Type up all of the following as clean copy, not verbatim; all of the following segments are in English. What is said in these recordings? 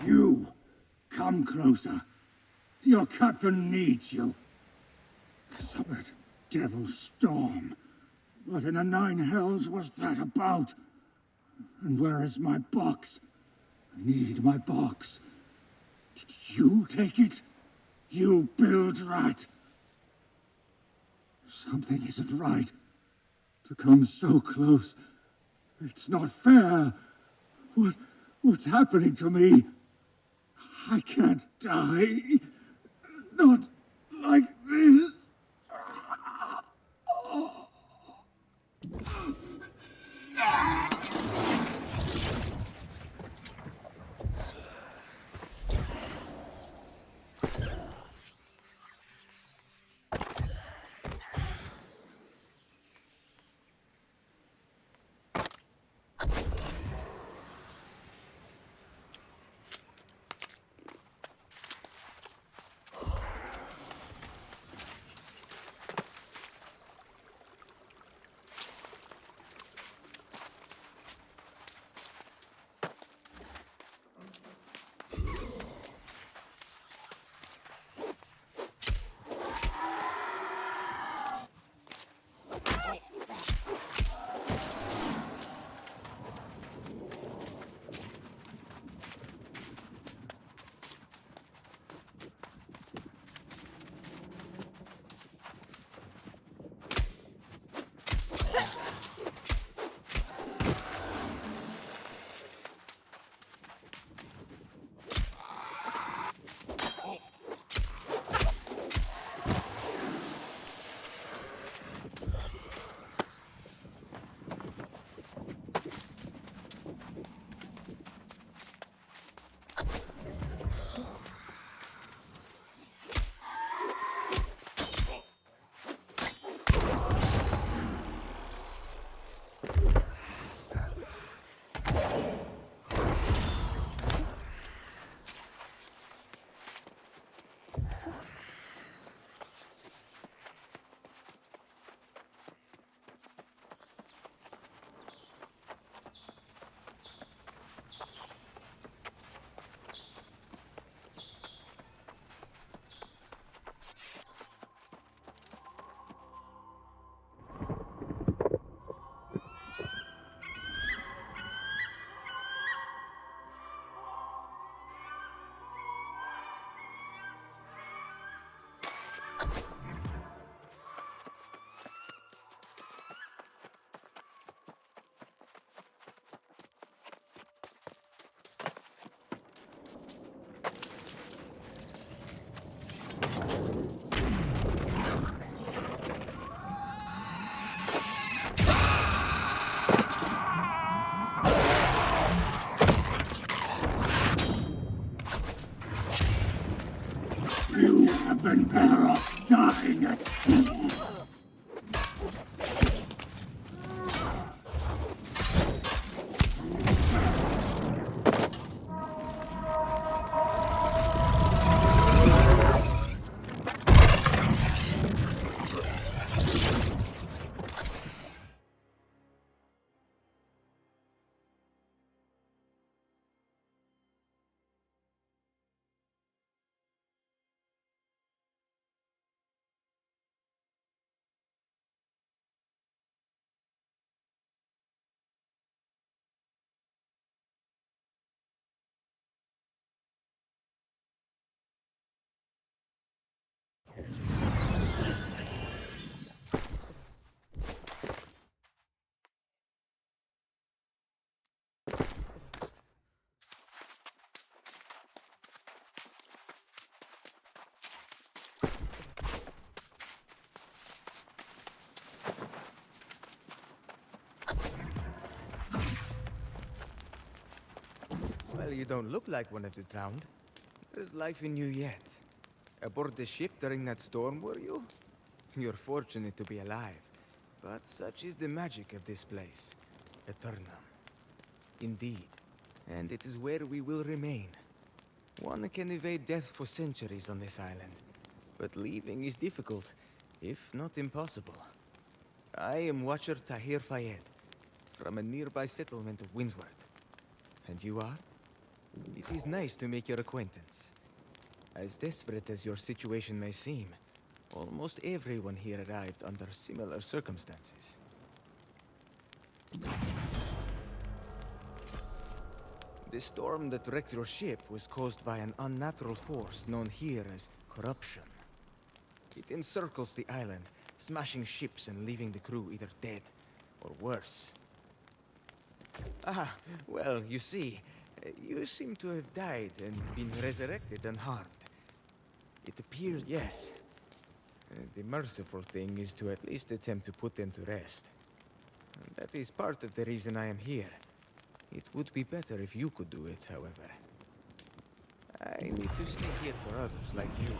You! Come closer. Your captain needs you. Summoned Devil Storm. What in the nine hells was that about? And where is my box? I need my box. Did you take it? You bilge rat! Something isn't right. To come so close. It's not fair. What's happening to me? I can't die. Not like this. You have been better off dying at sea. Well, you don't look like one of the drowned. There's life in you yet. Aboard the ship during that storm, were you? You're fortunate to be alive. But such is the magic of this place. Eternum. Indeed. And it is where we will remain. One can evade death for centuries on this island. But leaving is difficult, if not impossible. I am Watcher Tahir Fayed, from a nearby settlement of Windsworth. And you are? It is nice to make your acquaintance. As desperate as your situation may seem, almost everyone here arrived under similar circumstances. The storm that wrecked your ship was caused by an unnatural force known here as corruption. It encircles the island, smashing ships and leaving the crew either dead or worse. Ah, well, you see, you seem to have died and been resurrected unharmed. It appears, yes. The merciful thing is to at least attempt to put them to rest. That is part of the reason I am here. It would be better if you could do it, however. I need to stay here for others like you.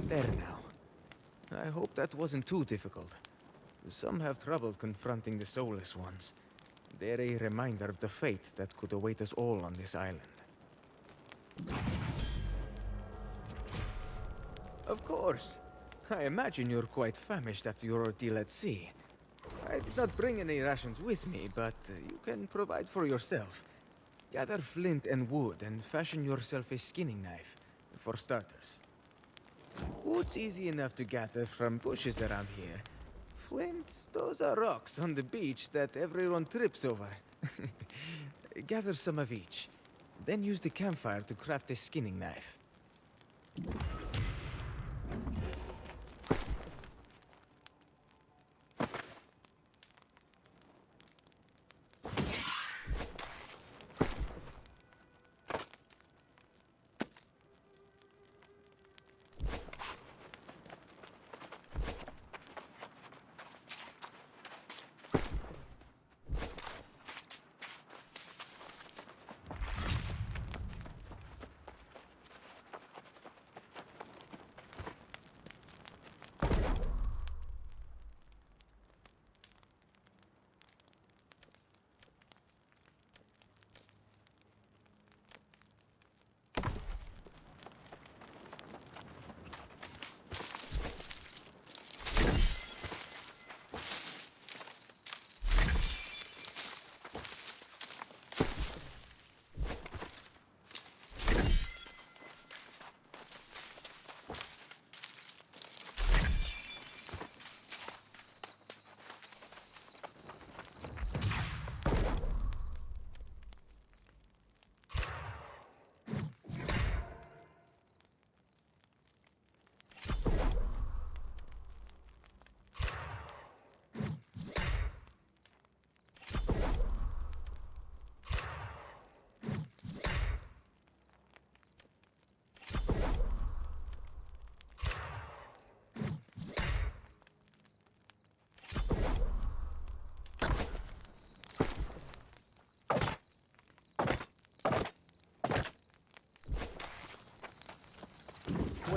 There now. I hope that wasn't too difficult. Some have trouble confronting the Soulless Ones. They're a reminder of the fate that could await us all on this island. Of course. I imagine you're quite famished after your ordeal at sea. I did not bring any rations with me, but you can provide for yourself. Gather flint and wood and fashion yourself a skinning knife, for starters. Wood's easy enough to gather from bushes around here. Flint, those are rocks on the beach that everyone trips over. Gather some of each. Then use the campfire to craft a skinning knife.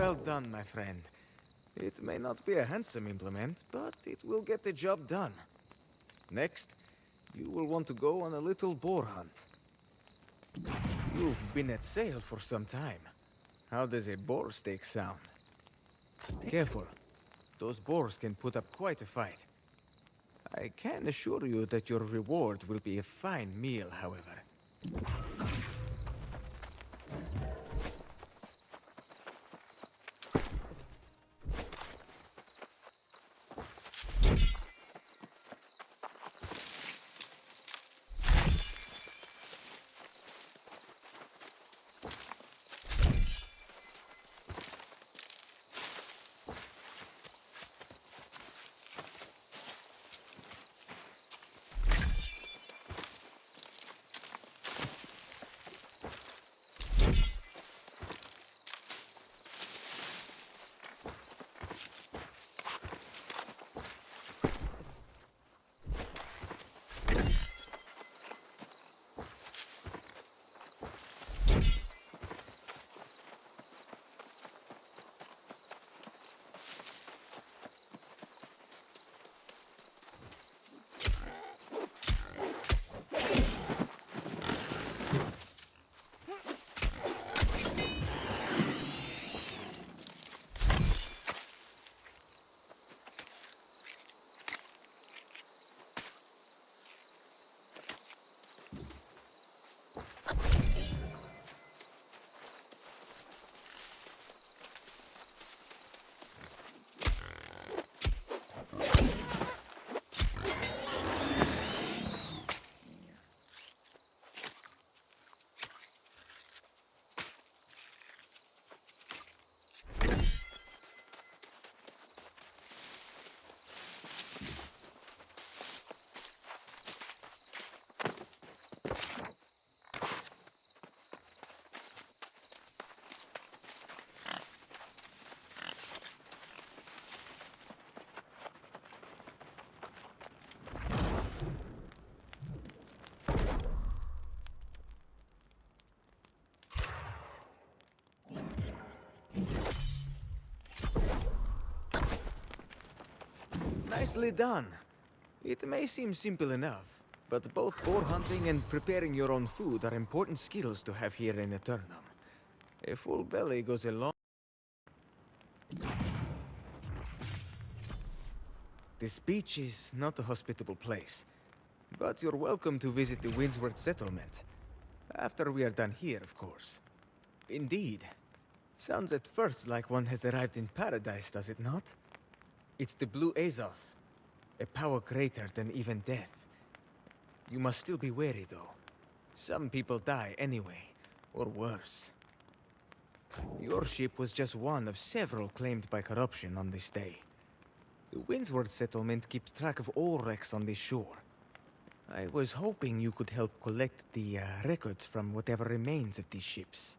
Well done, my friend. It may not be a handsome implement, but it will get the job done. Next, you will want to go on a little boar hunt. You've been at sail for some time. How does a boar steak sound? Careful. Those boars can put up quite a fight. I can assure you that your reward will be a fine meal, however. Nicely done. It may seem simple enough, but both boar hunting and preparing your own food are important skills to have here in Eternum. A full belly goes a long... This beach is not a hospitable place, but you're welcome to visit the Windsworth settlement. After we are done here, of course. Indeed. Sounds at first like one has arrived in paradise, does it not? It's the Blue Azoth, a power greater than even death. You must still be wary, though. Some people die anyway, or worse. Your ship was just one of several claimed by corruption on this day. The Windsworth settlement keeps track of all wrecks on this shore. I was hoping you could help collect the records from whatever remains of these ships.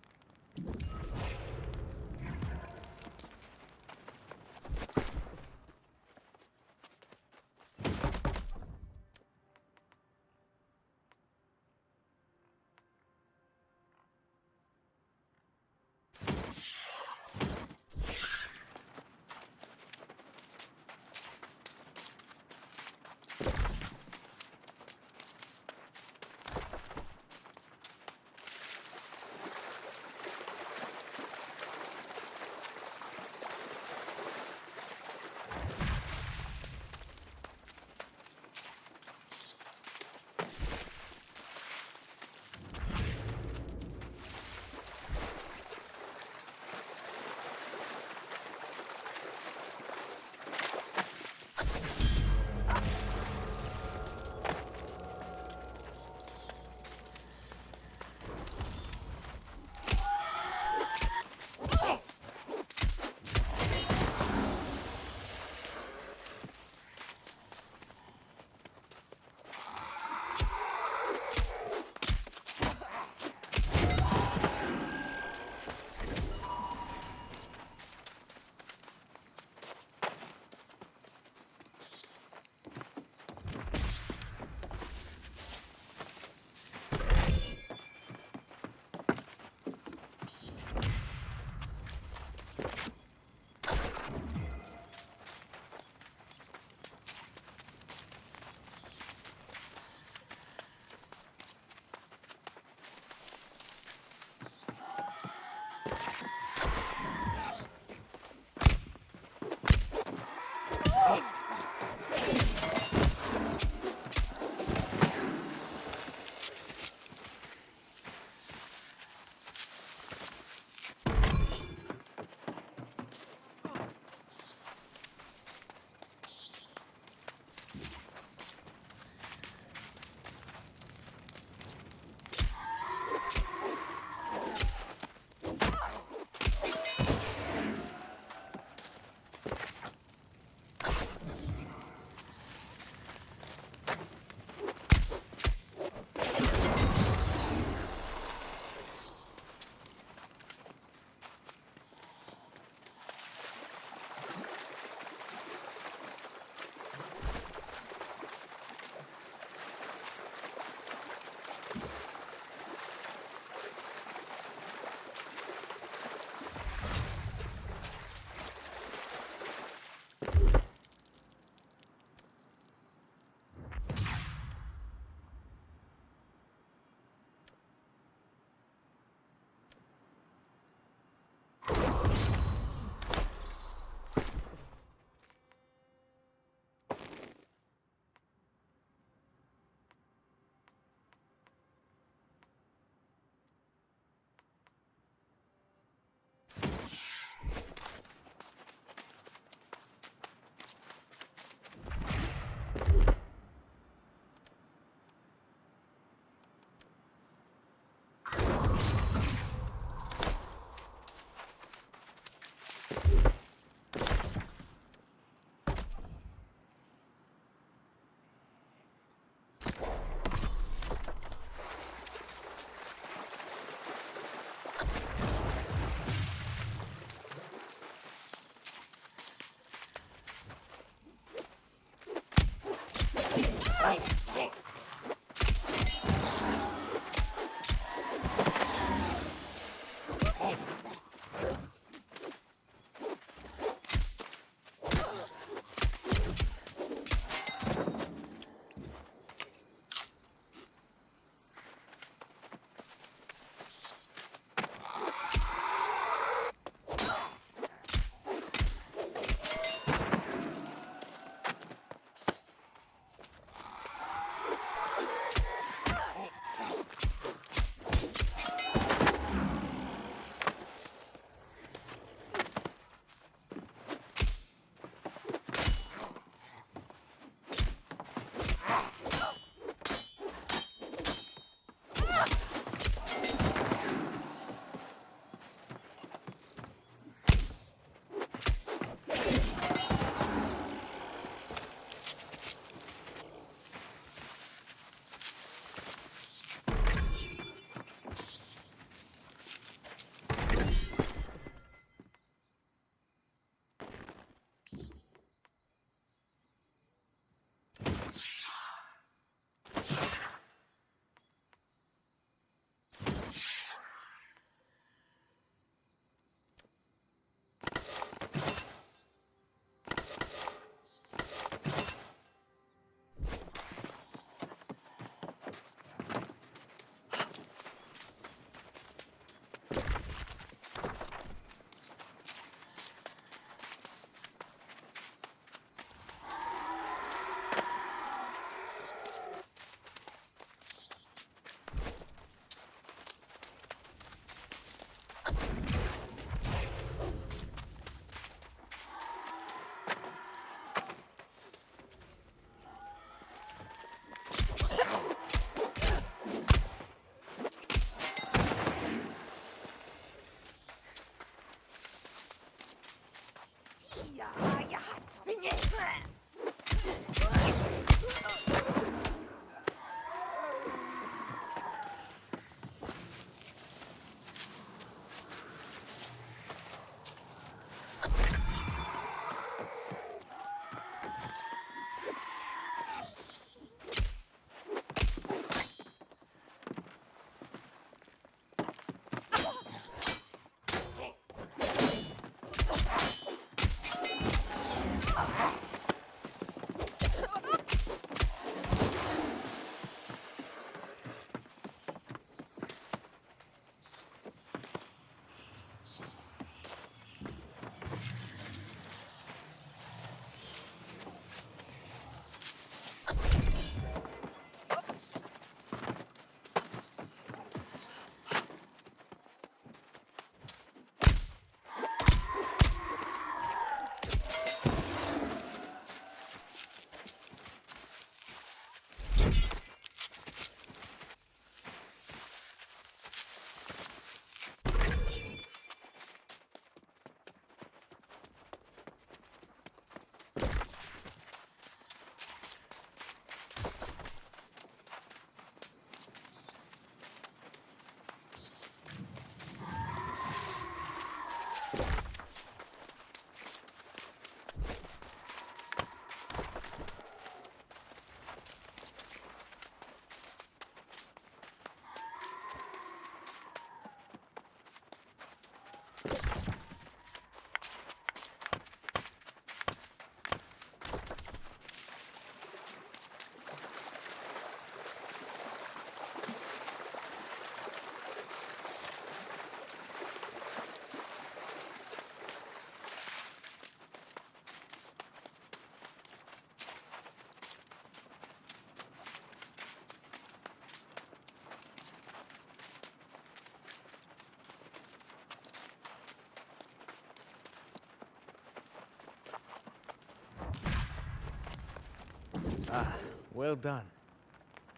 Ah, well done.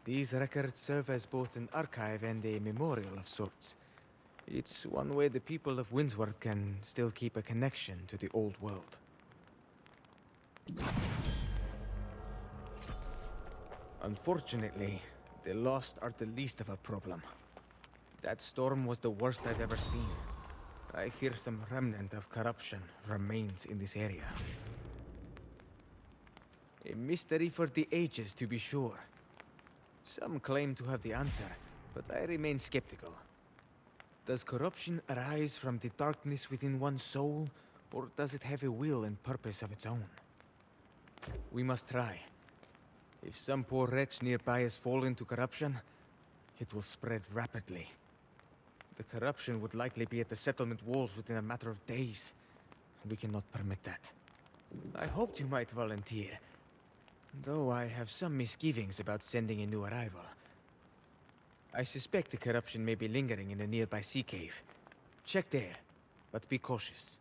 These records serve as both an archive and a memorial of sorts. It's one way the people of Windsworth can still keep a connection to the old world. Unfortunately, the Lost are the least of a problem. That storm was the worst I've ever seen. I fear some remnant of corruption remains in this area. A mystery for the ages, to be sure. Some claim to have the answer, but I remain skeptical. Does corruption arise from the darkness within one's soul, or does it have a will and purpose of its own? We must try. If some poor wretch nearby has fallen to corruption, it will spread rapidly. The corruption would likely be at the settlement walls within a matter of days. We cannot permit that. I hoped you might volunteer, though I have some misgivings about sending a new arrival. I suspect the corruption may be lingering in a nearby sea cave. Check there, but be cautious.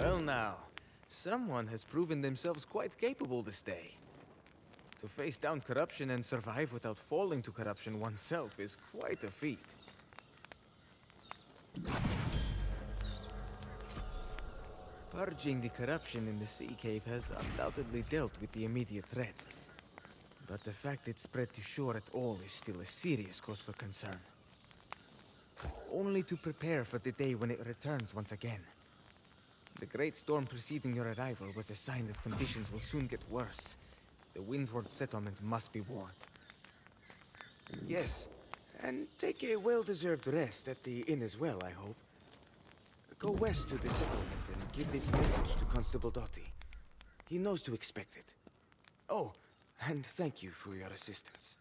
Well now, someone has proven themselves quite capable this day. To face down corruption and survive without falling to corruption oneself is quite a feat. Purging the corruption in the Sea Cave has undoubtedly dealt with the immediate threat. But the fact it spread to shore at all is still a serious cause for concern. Only to prepare for the day when it returns once again. The great storm preceding your arrival was a sign that conditions will soon get worse. The Windsward settlement must be warned. Yes, and take a well-deserved rest at the inn as well, I hope. Go west to the settlement and give this message to Constable Doty. He knows to expect it. Oh, and thank you for your assistance.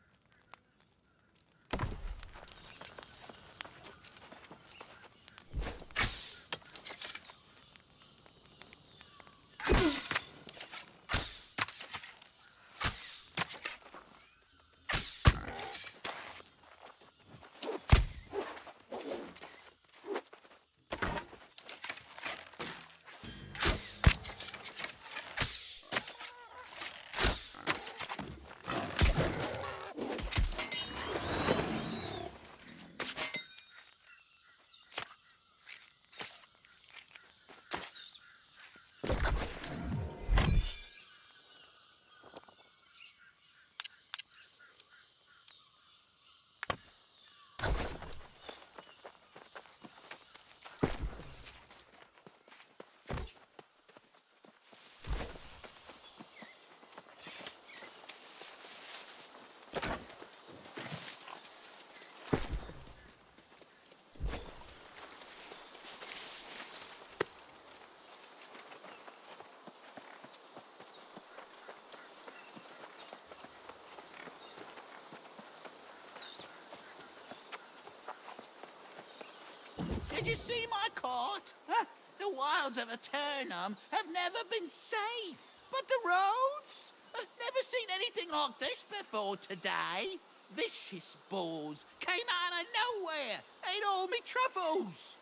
Did you see my court? Huh? The wilds of Eternum have never been safe. But the roads? Never seen anything like this before today. Vicious boars came out of nowhere, ate all me truffles.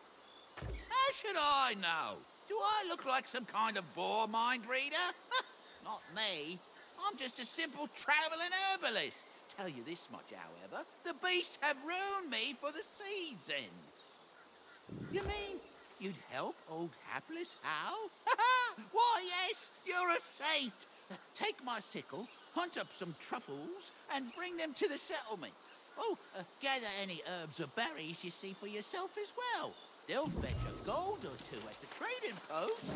How should I know? Do I look like some kind of boar mind reader? Not me. I'm just a simple travelling herbalist. Tell you this much, however, the beasts have ruined me for the season. You mean you'd help old hapless Hal? Why, yes, you're a saint. Take my sickle, hunt up some truffles, and bring them to the settlement. Oh, gather any herbs or berries you see for yourself as well. They'll fetch a gold or two at the trading post.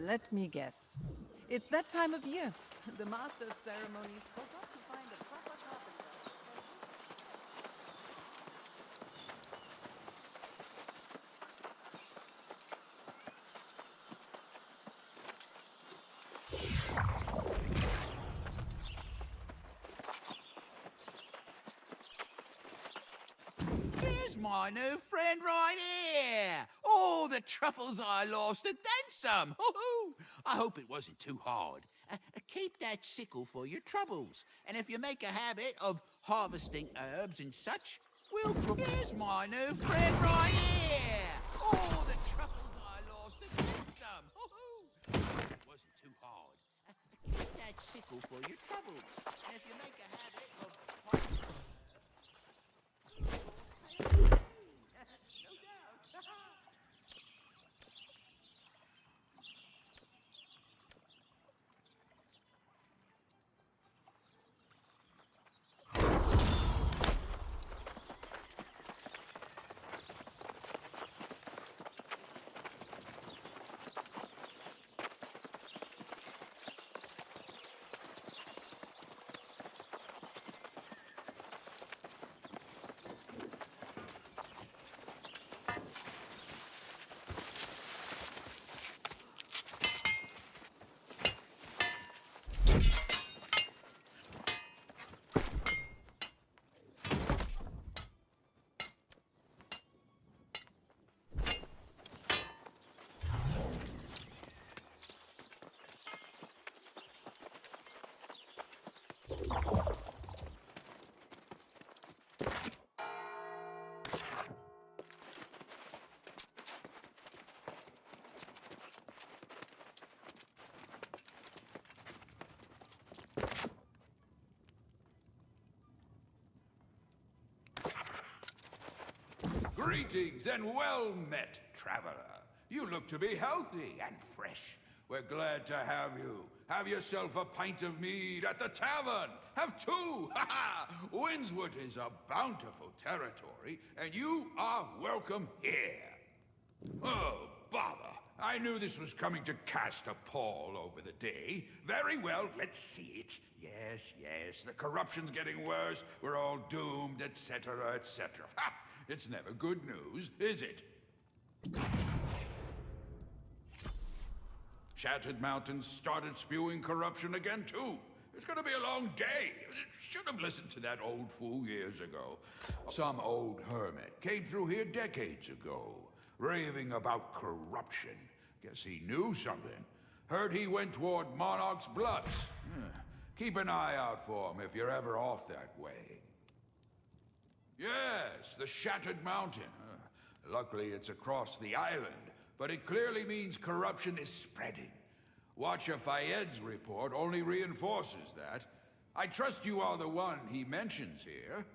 Let me guess. It's that time of year. The master of ceremonies forgot to find a proper carpenter. Here's my new friend right here. Oh, the truffles I lost and then some. Hoo-hoo. I hope it wasn't too hard. Keep that sickle for your troubles. And if you make a habit of harvesting herbs and such, Here's my new friend right here. Oh, the truffles I lost and then some. Hoo-hoo. I hope it wasn't too hard. Keep that sickle for your troubles. And if you make a habit of harvesting Greetings and well met, traveler. You look to be healthy and fresh. We're glad to have you. Have yourself a pint of mead at the tavern. Have two. Ha ha! Windswood is a bountiful territory, and you are welcome here. Oh, bother. I knew this was coming to cast a pall over the day. Very well, let's see it. Yes, the corruption's getting worse. We're all doomed, etc., etc. Ha! It's never good news, is it? Shattered Mountains started spewing corruption again, too. It's gonna be a long day. Should have listened to that old fool years ago. Some old hermit came through here decades ago, raving about corruption. Guess he knew something. Heard he went toward Monarch's Bluffs. Keep an eye out for him if you're ever off that way. Yes, the Shattered Mountain. Luckily, it's across the island, but it clearly means corruption is spreading. Watcher Fayed's report only reinforces that. I trust you are the one he mentions here.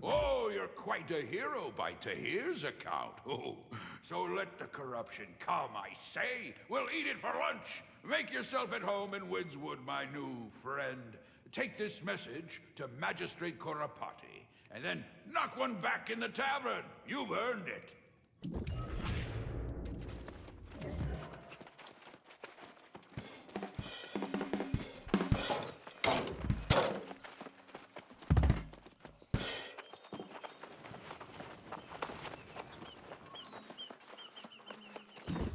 Oh, you're quite a hero by Tahir's account. Oh, so let the corruption come, I say. We'll eat it for lunch. Make yourself at home in Windswood, my new friend. Take this message to Magistrate Korapati. And then knock one back in the tavern. You've earned it.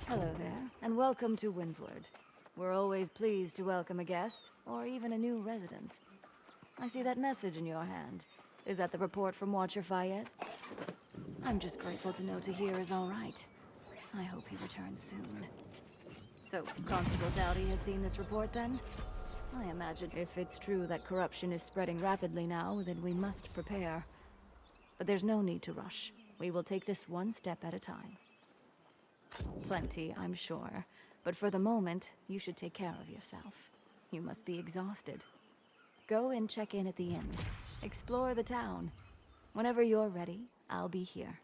Hello there, and welcome to Windswood. We're always pleased to welcome a guest, or even a new resident. I see that message in your hand. Is that the report from Watcher Fayed? I'm just grateful to know Tahir is all right. I hope he returns soon. So, Constable Dowdy has seen this report then? I imagine if it's true that corruption is spreading rapidly now, then we must prepare. But there's no need to rush. We will take this one step at a time. Plenty, I'm sure. But for the moment, you should take care of yourself. You must be exhausted. Go and check in at the inn. Explore the town. Whenever you're ready, I'll be here.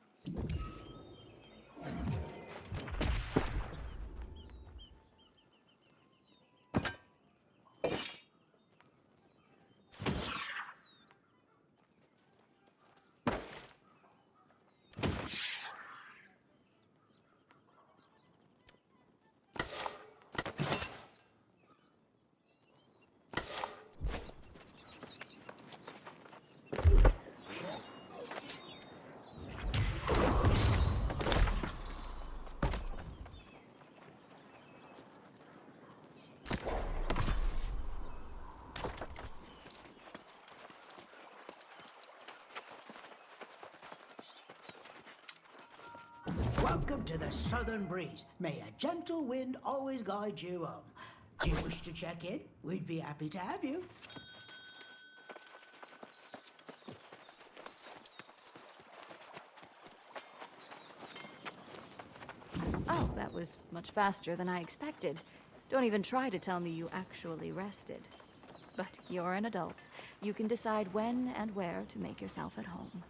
Welcome to the Southern Breeze. May a gentle wind always guide you home. Do you wish to check in? We'd be happy to have you. Oh, that was much faster than I expected. Don't even try to tell me you actually rested. But you're an adult. You can decide when and where to make yourself at home.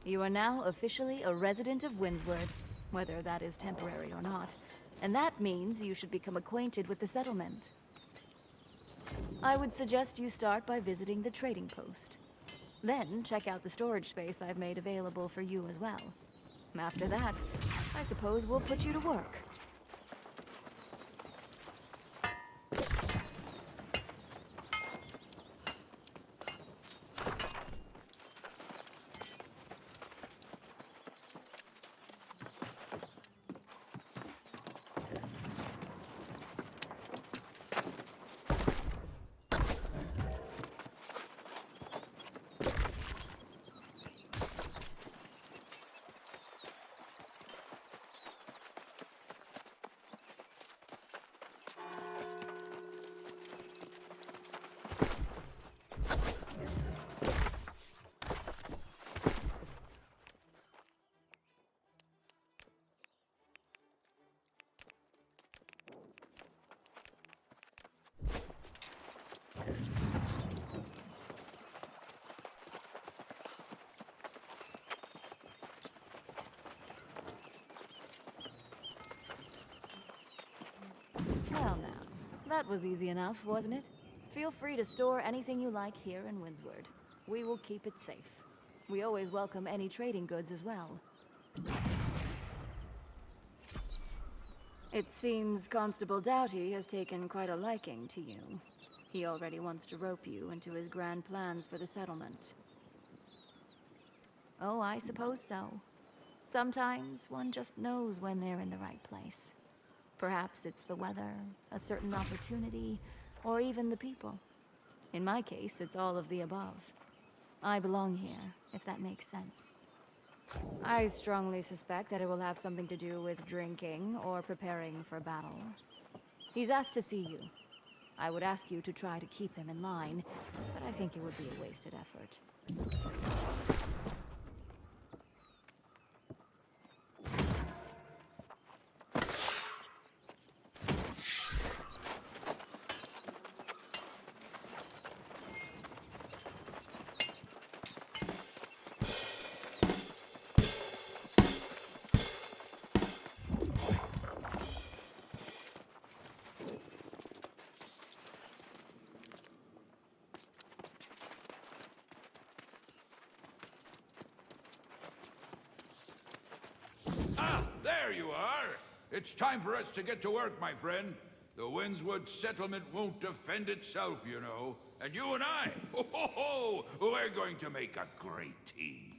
You are now officially a resident of Windsward, whether that is temporary or not. And that means you should become acquainted with the settlement. I would suggest you start by visiting the trading post. Then check out the storage space I've made available for you as well. After that, I suppose we'll put you to work. Well now, that was easy enough, wasn't it? Feel free to store anything you like here in Windsward. We will keep it safe. We always welcome any trading goods as well. It seems Constable Doughty has taken quite a liking to you. He already wants to rope you into his grand plans for the settlement. Oh, I suppose so. Sometimes one just knows when they're in the right place. Perhaps it's the weather, a certain opportunity, or even the people. In my case, it's all of the above. I belong here, if that makes sense. I strongly suspect that it will have something to do with drinking or preparing for battle. He's asked to see you. I would ask you to try to keep him in line, but I think it would be a wasted effort. There you are! It's time for us to get to work, my friend. The Windswood settlement won't defend itself, you know. And you and I, we're going to make a great team.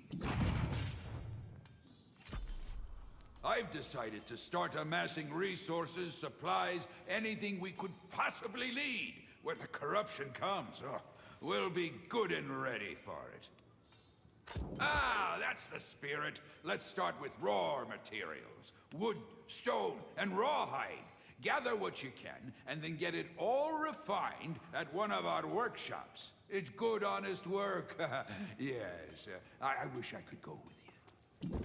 I've decided to start amassing resources, supplies, anything we could possibly need. When the corruption comes, we'll be good and ready for it. Ah, that's the spirit. Let's start with raw materials. Wood, stone, and rawhide. Gather what you can, and then get it all refined at one of our workshops. It's good, honest work. Yes, I wish I could go with you.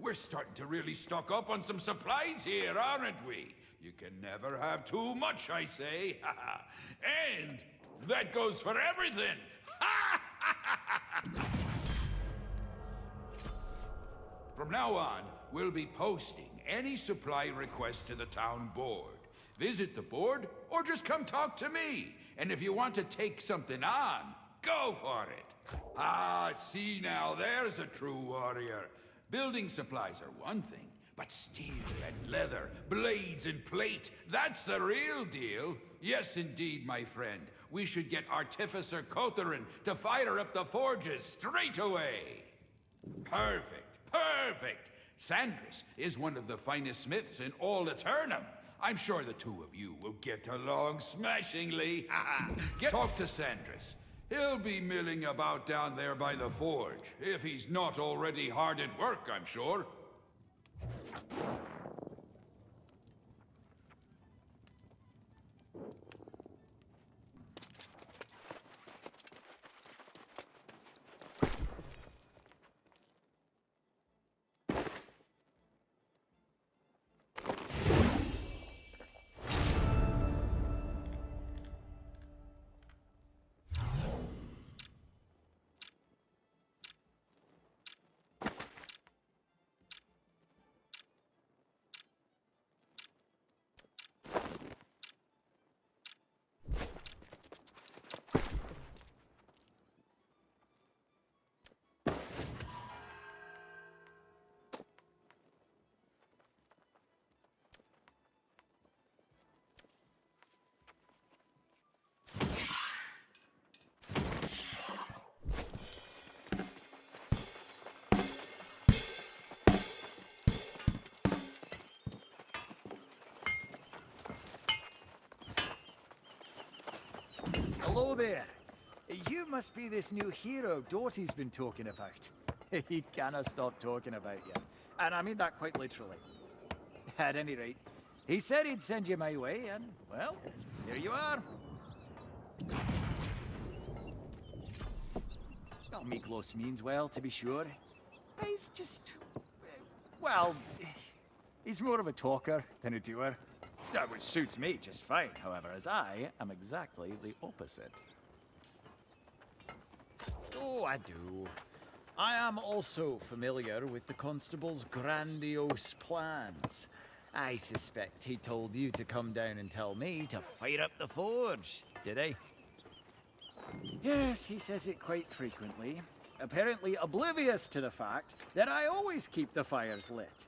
We're starting to really stock up on some supplies here, aren't we? You can never have too much, I say. And that goes for everything. From now on, we'll be posting any supply requests to the town board. Visit the board, or just come talk to me. And if you want to take something on, go for it. Ah, see now, there's a true warrior. Building supplies are one thing, but steel and leather, blades and plate, that's the real deal. Yes, indeed, my friend. We should get Artificer Kotherin to fire up the forges straight away. Perfect, perfect. Sandris is one of the finest smiths in all Eternum. I'm sure the two of you will get along smashingly. Talk to Sandris. He'll be milling about down there by the forge, if he's not already hard at work, I'm sure. Hello there. You must be this new hero Doty's been talking about. He cannot stop talking about you. And I mean that quite literally. At any rate, he said he'd send you my way, and, well, here you are. Well, Miklos means well, to be sure. He's just... well, he's more of a talker than a doer. Which suits me just fine, however, as I am exactly the opposite. Oh, I do. I am also familiar with the Constable's grandiose plans. I suspect he told you to come down and tell me to fire up the forge, did he? Yes, he says it quite frequently, apparently oblivious to the fact that I always keep the fires lit.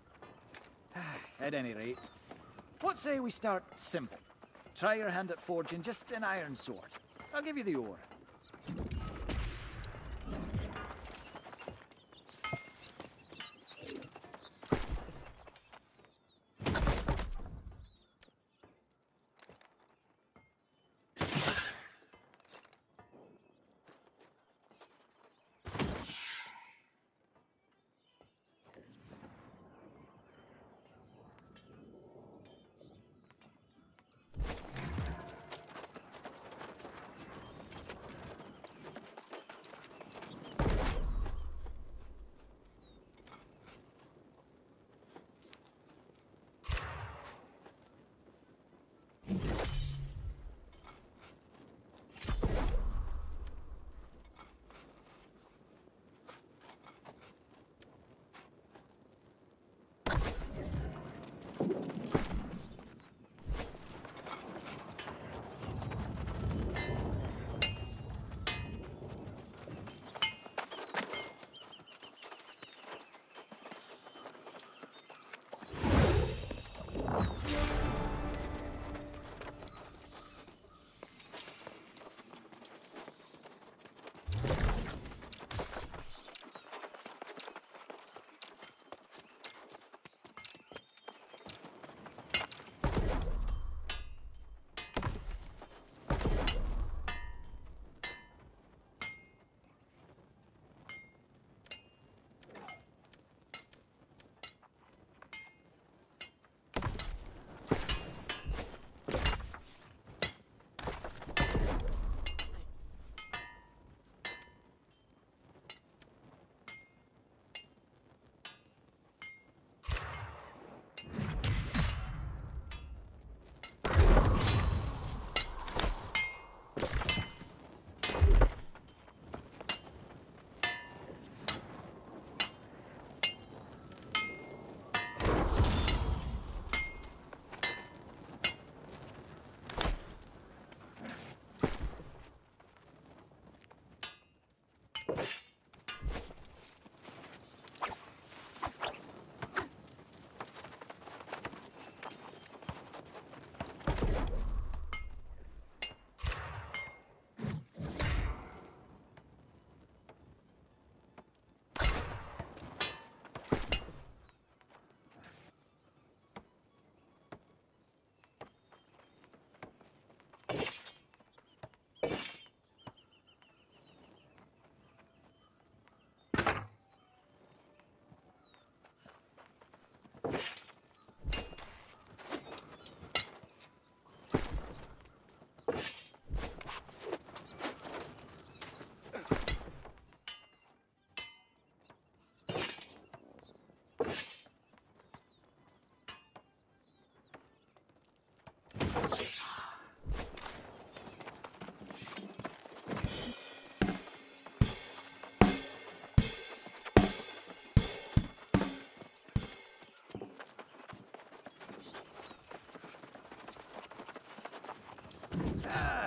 At any rate, what say we start simple? Try your hand at forging just an iron sword. I'll give you the ore.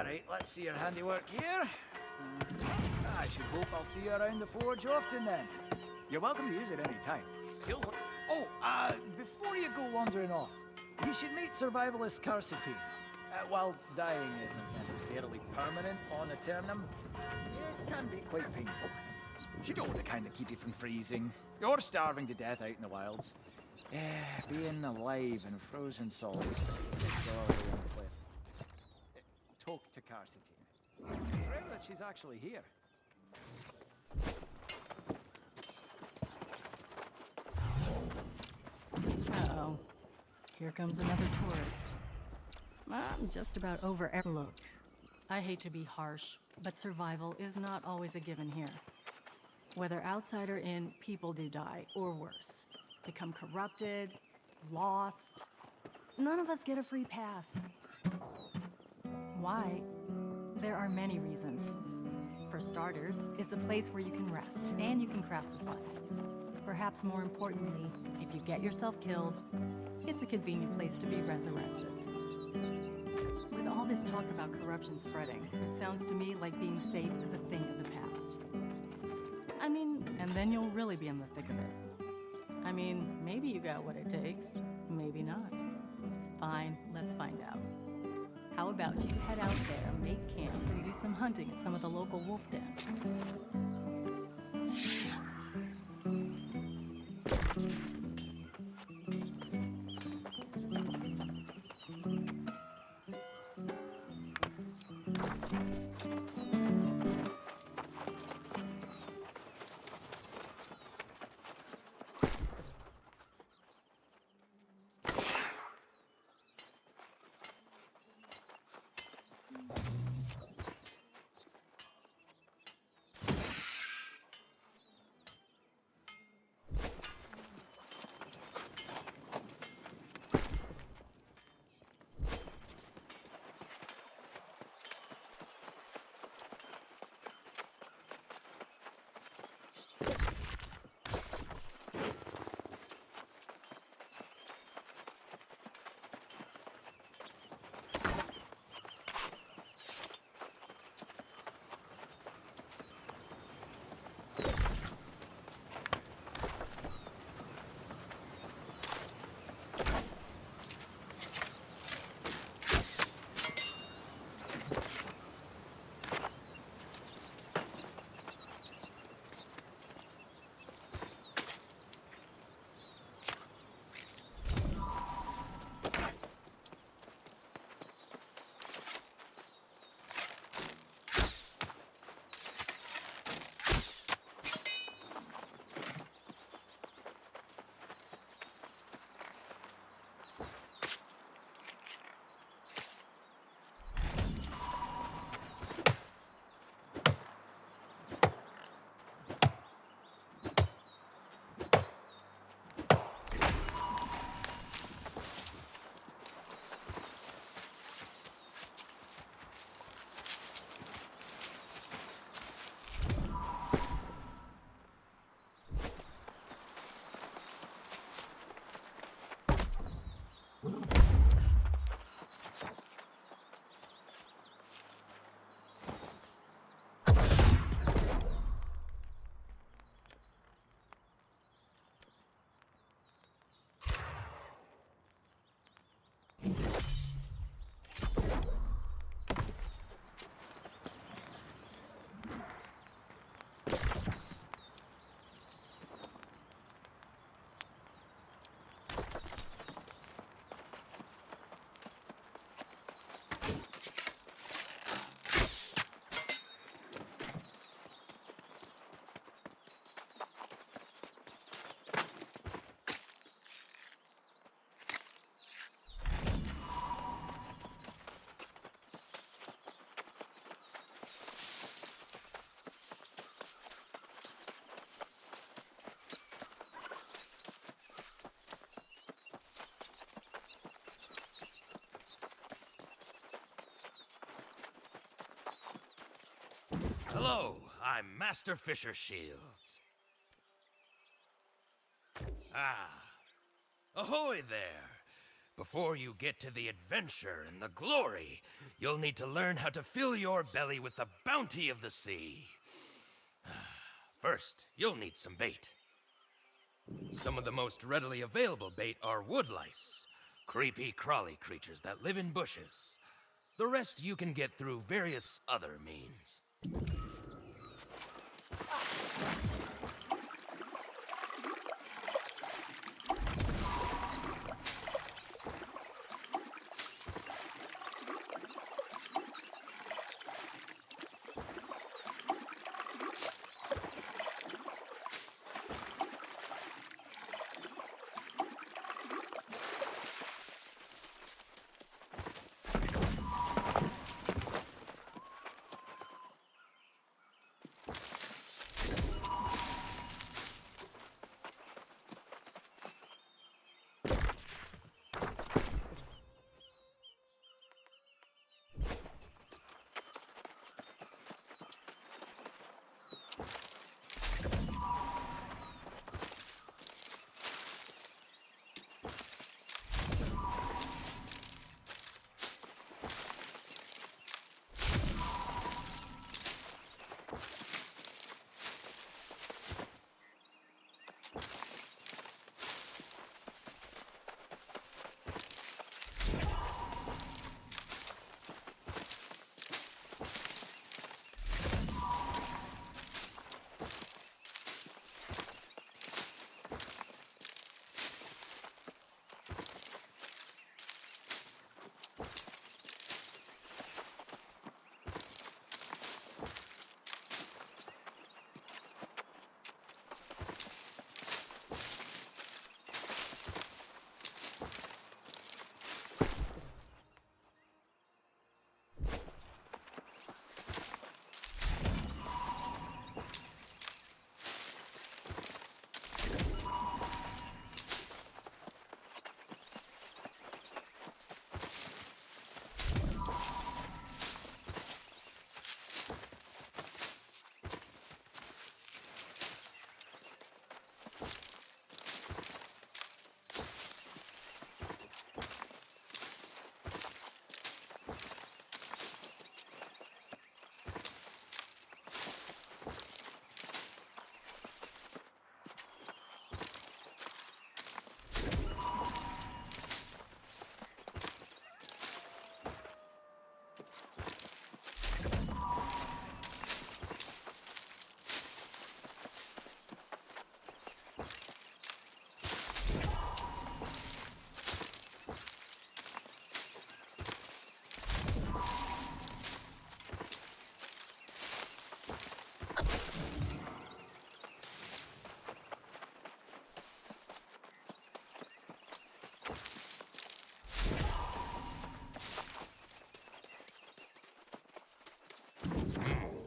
Alright, let's see your handiwork here. I should hope I'll see you around the forge often then. You're welcome to use it any time. Skills are... Oh, before you go wandering off, you should meet survivalist Carcitine. While dying isn't necessarily permanent on Eternum, it can be quite painful. She don't want to kind of keep you from freezing, or starving to death out in the wilds. Being alive in frozen solid is particularly unpleasant. Talk to Carcitine. It's rare that she's actually here. Uh-oh. Here comes another tourist. I'm just about over every look. I hate to be harsh, but survival is not always a given here. Whether outside or in, people do die, or worse. Become corrupted, lost. None of us get a free pass. Why? There are many reasons. For starters, it's a place where you can rest, and you can craft supplies. Perhaps more importantly, if you get yourself killed, it's a convenient place to be resurrected. With all this talk about corruption spreading, it sounds to me like being safe is a thing of the past. I mean, and then you'll really be in the thick of it. I mean, maybe you got what it takes, maybe not. Fine, let's find out. How about you head out there, make camp, and do some hunting at some of the local wolf dens? Hello, I'm Master Fisher Shields. Ah, ahoy there! Before you get to the adventure and the glory, you'll need to learn how to fill your belly with the bounty of the sea. First, you'll need some bait. Some of the most readily available bait are woodlice, creepy, crawly creatures that live in bushes. The rest you can get through various other means.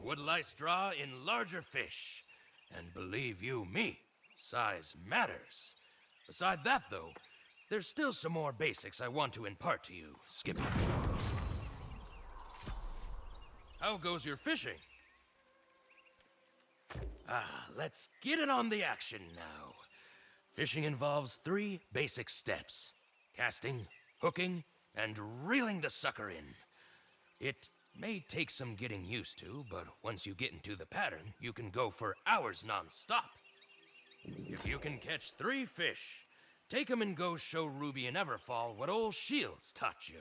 Woodlice draw in larger fish. And believe you me, size matters. Beside that, though, there's still some more basics I want to impart to you, Skipper. How goes your fishing? Let's get in on the action now. Fishing involves 3 basic steps: casting, hooking, and reeling the sucker in. It may take some getting used to, but once you get into the pattern, you can go for hours non-stop. If you can catch 3 fish, take 'em and go show Ruby and Everfall what old Shields taught you.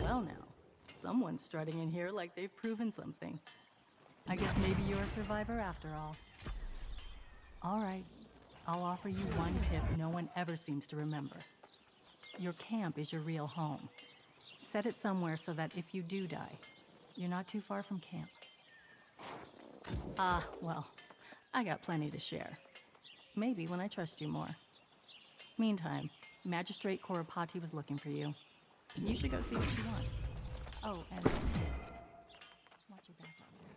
Well now, someone's strutting in here like they've proven something. I guess maybe you're a survivor after all. All right, I'll offer you one tip no one ever seems to remember. Your camp is your real home. Set it somewhere so that if you do die, you're not too far from camp. Ah, well, I got plenty to share. Maybe when I trust you more. Meantime, Magistrate Koropati was looking for you. You should go see what she wants. Oh, and watch your back out there.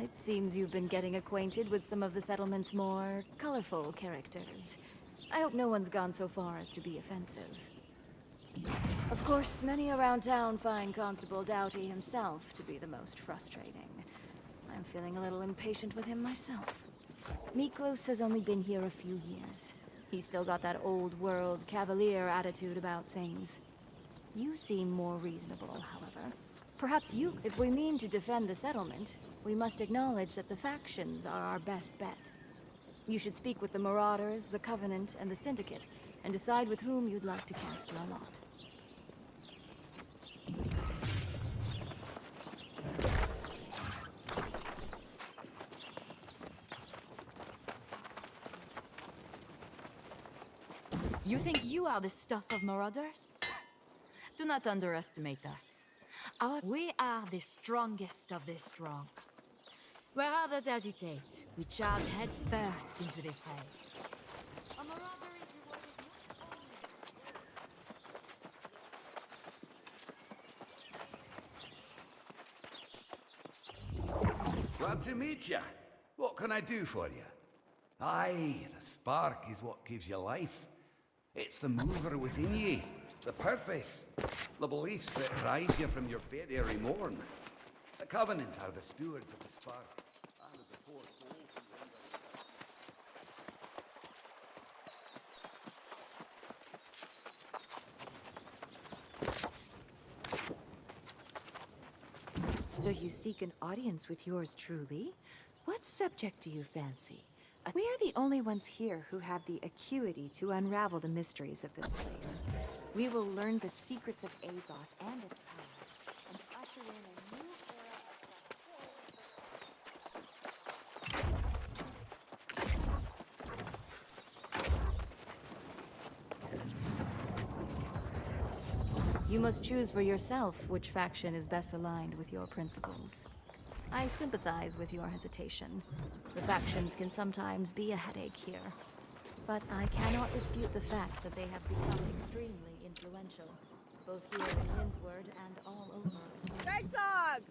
It seems you've been getting acquainted with some of the settlement's more colorful characters. I hope no one's gone so far as to be offensive. Of course, many around town find Constable Doughty himself to be the most frustrating. I'm feeling a little impatient with him myself. Miklos has only been here a few years. He's still got that old world cavalier attitude about things. You seem more reasonable, however. Perhaps you... If we mean to defend the settlement, we must acknowledge that the factions are our best bet. You should speak with the Marauders, the Covenant, and the Syndicate, and decide with whom you'd like to cast your lot. You think you are the stuff of Marauders? Do not underestimate us. We are the strongest of the strong. Where others hesitate, we charge head first into the fray. A marauder is rewarded. Glad to meet you. What can I do for you? Aye, the spark is what gives you life. It's the mover within ye, the purpose, the beliefs that rise you from your bed every morn. The Covenant are the stewards of the spark. And of the poor souls who So you seek an audience with yours truly? What subject do you fancy? We are the only ones here who have the acuity to unravel the mysteries of this place. We will learn the secrets of Azoth and its power, and usher in a new era of... You must choose for yourself which faction is best aligned with your principles. I sympathize with your hesitation. The factions can sometimes be a headache here. But I cannot dispute the fact that they have become extremely influential, both here in Windsward and all over. Gregzog!